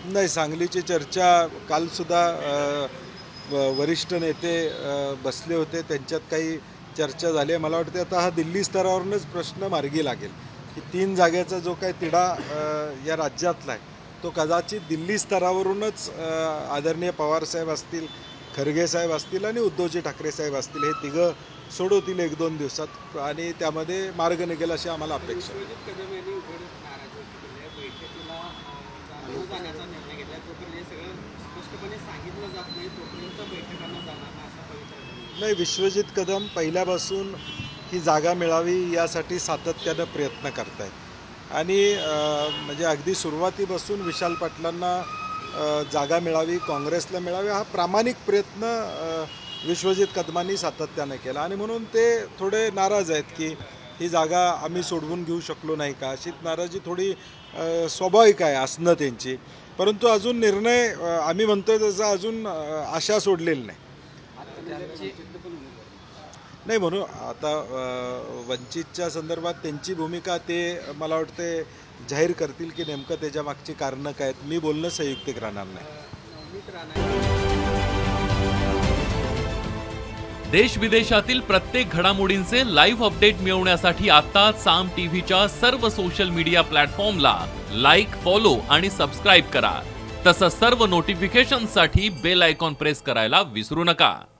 नाही, सांगलीची चर्चा कालसुद्धा वरिष्ठ नेते बसले होते, त्यांच्यात काही चर्चा झाली आहे. मला वाटते आता हा दिल्ली स्तरावरूनच प्रश्न मार्गी लागेल की 3 जागेचा जो काही तिढा या राज्यातला आहे तो कदाचित दिल्ली स्तरावरूनच आदरणीय पवारसाहेब असतील, खरगे साहेब असतील आणि उद्धवजी ठाकरे साहेब असतील, हे तिघं सोडवतील 1-2 दिवसात आणि त्यामध्ये मार्ग निघेल अशी आम्हाला अपेक्षा आहे. नाही, विश्वजित कदम पहिल्यापासून ही जागा मिळावी यासाठी सातत्यानं प्रयत्न करत आहेत आणि म्हणजे अगदी सुरुवातीपासून विशाल पाटलांना जागा मिळावी, काँग्रेसला मिळावी हा प्रामाणिक प्रयत्न विश्वजित कदमांनी सातत्यानं केला आणि म्हणून ते थोडे नाराज आहेत की ही जागा आम्ही सोडवून घेऊ शकलो नाही का, अशी नाराजी थोडी स्वाभाविक आहे असणं त्यांची. परंतु अजून निर्णय आम्ही म्हणतोय त्याचा अजून आशा सोडलेली नाही. नाही, म्हणून आता वंचितच्या संदर्भात त्यांची भूमिका ते मला वाटते जाहीर करतील की नेमकं त्याच्या मागची कारणं काय आहेत. मी बोलणं संयुक्तिक राहणार नाही. देश विदेशातील प्रत्येक घडामोडींचे लाईव्ह अपडेट मिळवण्यासाठी आता साम टीव्हीच्या सर्व सोशल मीडिया प्लॅटफॉर्मला लाईक, फॉलो आणि सबस्क्राईब करा. तसंच सर्व नोटिफिकेशनसाठी बेल आयकॉन प्रेस करायला विसरू नका.